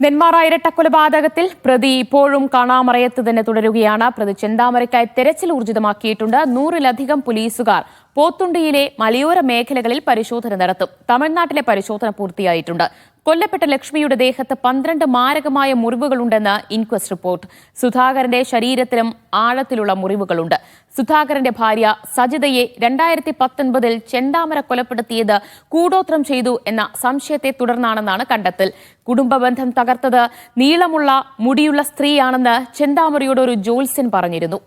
നെന്മാറ ഇരട്ടക്കൊലപാതകത്തിൽ പ്രതി ഇപ്പോഴും കാണാമറയത്ത് തന്നെ തുടരുകയാണ്. പ്രതി ചെന്താമരയ്ക്കായി തെരച്ചിൽ ഊർജിതമാക്കിയിട്ടുണ്ട്. 100-ലധികം പോലീസുകാർ പോത്തുണ്ടിയിലെ മലയോര മേഖലകളിൽ പരിശോധന നടത്തും. തമിഴ്നാട്ടിലെ പരിശോധന പൂർത്തിയായിട്ടുണ്ട്. കൊല്ലപ്പെട്ട ലക്ഷ്മിയുടെ ദേഹത്ത് 12 മാരകമായ മുറിവുകളുണ്ടെന്ന് ഇൻക്വസ്റ്റ് റിപ്പോർട്ട്. സുധാകരന്റെ ശരീരത്തിലും ആഴത്തിലുള്ള മുറിവുകളുണ്ട്. സുധാകരന്റെ ഭാര്യ സജിതയെ 2019-ൽ ചെന്താമര കൊലപ്പെടുത്തിയത് കൂടോത്രം ചെയ്തു എന്ന സംശയത്തെ തുടർന്നാണെന്നാണ് കണ്ടെത്തൽ. കുടുംബബന്ധം തകർത്തത് നീളമുള്ള മുടിയുള്ള സ്ത്രീയാണെന്ന് ചെന്താമരയോട് ഒരു ജ്യോത്സ്യൻ പറഞ്ഞിരുന്നു.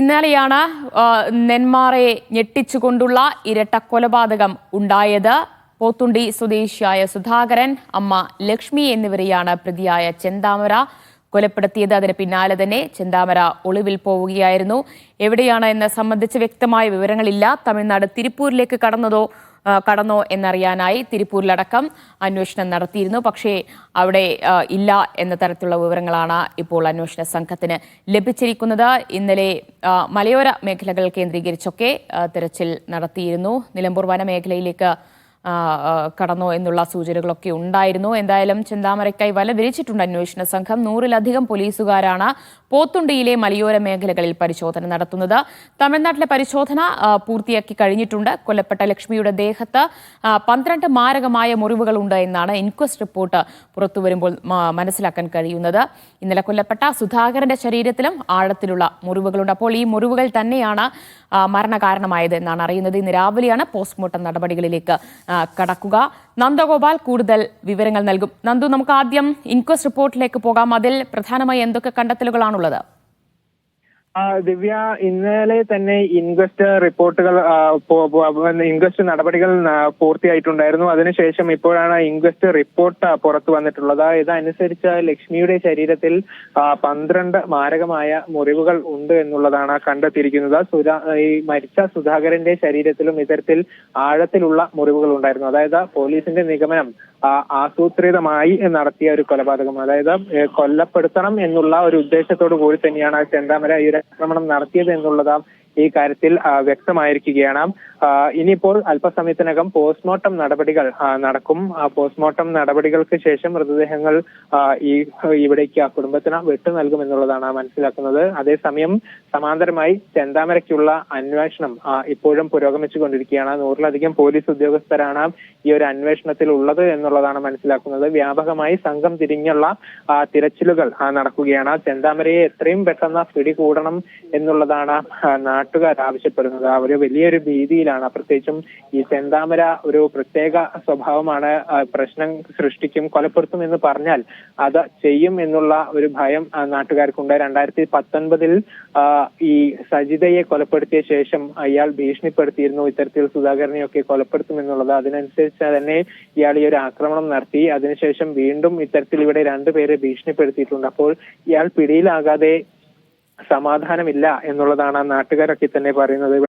ഇന്നലെയാണ് നെന്മാറയെ ഞെട്ടിച്ചുകൊണ്ടുള്ള ഇരട്ട കൊലപാതകം ഉണ്ടായത്. പോത്തുണ്ടി സ്വദേശിയായ സുധാകരൻ, അമ്മ ലക്ഷ്മി എന്നിവരെയാണ് പ്രതിയായ ചെന്താമര കൊലപ്പെടുത്തിയത്. അതിന് പിന്നാലെ തന്നെ ചെന്താമര ഒളിവിൽ പോവുകയായിരുന്നു. എവിടെയാണ് എന്ന് സംബന്ധിച്ച് വ്യക്തമായ വിവരങ്ങളില്ല. തമിഴ്നാട് തിരുപ്പൂരിലേക്ക് കടന്നോ എന്നറിയാനായി തിരുപ്പൂരിലടക്കം അന്വേഷണം നടത്തിയിരുന്നു. പക്ഷേ അവിടെ ഇല്ല എന്ന തരത്തിലുള്ള വിവരങ്ങളാണ് ഇപ്പോൾ അന്വേഷണ സംഘത്തിന് ലഭിച്ചിരിക്കുന്നത്. ഇന്നലെ മലയോര മേഖലകൾ കേന്ദ്രീകരിച്ചൊക്കെ തിരച്ചിൽ നടത്തിയിരുന്നു. നിലമ്പൂർ വനമേഖലയിലേക്ക് കടന്നോ എന്നുള്ള സൂചനകളൊക്കെ ഉണ്ടായിരുന്നു. എന്തായാലും ചെന്താമരയ്ക്കായി വല വിരിച്ചിട്ടുണ്ട് അന്വേഷണ സംഘം. 100-ലധികം പോലീസുകാരാണ് പോത്തുണ്ടിയിലെ മലയോര മേഖലകളിൽ പരിശോധന നടത്തുന്നത്. തമിഴ്നാട്ടിലെ പരിശോധന പൂർത്തിയാക്കി കഴിഞ്ഞിട്ടുണ്ട്. കൊല്ലപ്പെട്ട ലക്ഷ്മിയുടെ ദേഹത്ത് 12 മാരകമായ മുറിവുകളുണ്ട് എന്നാണ് ഇൻക്വസ്റ്റ് റിപ്പോർട്ട് പുറത്തുവരുമ്പോൾ മനസ്സിലാക്കാൻ കഴിയുന്നത്. ഇന്നലെ കൊല്ലപ്പെട്ട സുധാകരന്റെ ശരീരത്തിലും ആഴത്തിലുള്ള മുറിവുകളുണ്ട്. അപ്പോൾ ഈ മുറിവുകൾ തന്നെയാണ് മരണകാരണമായത് എന്നാണ് അറിയുന്നത്. ഇന്ന് രാവിലെയാണ് പോസ്റ്റ്മോർട്ടം നടപടികളിലേക്ക് കടക്കുക. നന്ദഗോപാൽ കൂടുതൽ വിവരങ്ങൾ നൽകും. നന്ദു, നമുക്ക് ആദ്യം ഇൻക്വസ്റ്റ് റിപ്പോർട്ടിലേക്ക് പോകാം. അതിൽ പ്രധാനമായി എന്തൊക്കെ കണ്ടെത്തലുകളാണുള്ളത്? ദിവ്യ, ഇന്നലെ തന്നെ ഇൻക്വസ്റ്റ് നടപടികൾ പൂർത്തിയായിട്ടുണ്ടായിരുന്നു. അതിനുശേഷം ഇപ്പോഴാണ് ഇൻക്വസ്റ്റ് റിപ്പോർട്ട് പുറത്തു വന്നിട്ടുള്ളത്. ഇതനുസരിച്ച് ലക്ഷ്മിയുടെ ശരീരത്തിൽ 12 മാരകമായ മുറിവുകൾ ഉണ്ട് എന്നുള്ളതാണ് കണ്ടെത്തിയിരിക്കുന്നത്. ഈ മരിച്ച സുധാകരന്റെ ശരീരത്തിലും ഇത്തരത്തിൽ ആഴത്തിലുള്ള മുറിവുകൾ ഉണ്ടായിരുന്നു. അതായത് പോലീസിന്റെ നിഗമനം ആസൂത്രിതമായി നടത്തിയ ഒരു കൊലപാതകം, അതായത് കൊല്ലപ്പെടുത്തണം എന്നുള്ള ഒരു ഉദ്ദേശത്തോടു കൂടി തന്നെയാണ് ചെന്താമര ഈ ഒരു ആക്രമണം നടത്തിയത് എന്നുള്ളത് ഈ കാര്യത്തിൽ വ്യക്തമായിരിക്കുകയാണ്. ഇനിയിപ്പോൾ അല്പസമയത്തിനകം പോസ്റ്റ്മോർട്ടം നടപടികൾ നടക്കും. പോസ്റ്റ്മോർട്ടം നടപടികൾക്ക് ശേഷം മൃതദേഹങ്ങൾ ഇവിടേക്ക് കുടുംബത്തിന് വിട്ടു നൽകുമെന്നുള്ളതാണ് മനസ്സിലാക്കുന്നത്. അതേസമയം സമാന്തരമായി ചെന്താമരയ്ക്കുള്ള അന്വേഷണം ഇപ്പോഴും പുരോഗമിച്ചുകൊണ്ടിരിക്കുകയാണ്. 100-ലധികം പോലീസ് ഉദ്യോഗസ്ഥരാണ് ഈ ഒരു അന്വേഷണത്തിൽ ഉള്ളത് എന്നുള്ളതാണ് മനസ്സിലാക്കുന്നത്. വ്യാപകമായി സംഘം തിരിഞ്ഞുള്ള തിരച്ചിലുകൾ നടക്കുകയാണ്. ചെന്താമരയെ എത്രയും പെട്ടെന്ന് പിടികൂടണം എന്നുള്ളതാണ് നാട്ടുകാർ ആവശ്യപ്പെടുന്നത്. അവര് വലിയൊരു ഭീതിയിലാണ്. പ്രത്യേകിച്ചും ഈ ചെന്താമര ഒരു പ്രത്യേക സ്വഭാവമാണ്. പ്രശ്നം സൃഷ്ടിക്കും, കൊലപ്പെടുത്തും എന്ന് പറഞ്ഞാൽ അത് ചെയ്യും എന്നുള്ള ഒരു ഭയം നാട്ടുകാർക്കുണ്ട്. 2019-ൽ ഈ സജിതയെ കൊലപ്പെടുത്തിയ ശേഷം അയാൾ ഭീഷണിപ്പെടുത്തിയിരുന്നു ഇത്തരത്തിൽ സുധാകരനെയൊക്കെ കൊലപ്പെടുത്തും എന്നുള്ളത്. അതിനനുസരിച്ച് തന്നെ ഇയാൾ ഈ ഒരു ആക്രമണം നടത്തി. അതിനുശേഷം വീണ്ടും ഇത്തരത്തിൽ ഇവിടെ 2 പേരെ ഭീഷണിപ്പെടുത്തിയിട്ടുണ്ട്. അപ്പോൾ ഇയാൾ പിടിയിലാകാതെ സമാധാനമില്ല എന്നുള്ളതാണ് നാട്ടുകാരൊക്കെ തന്നെ പറയുന്നത്. ഇവിടെ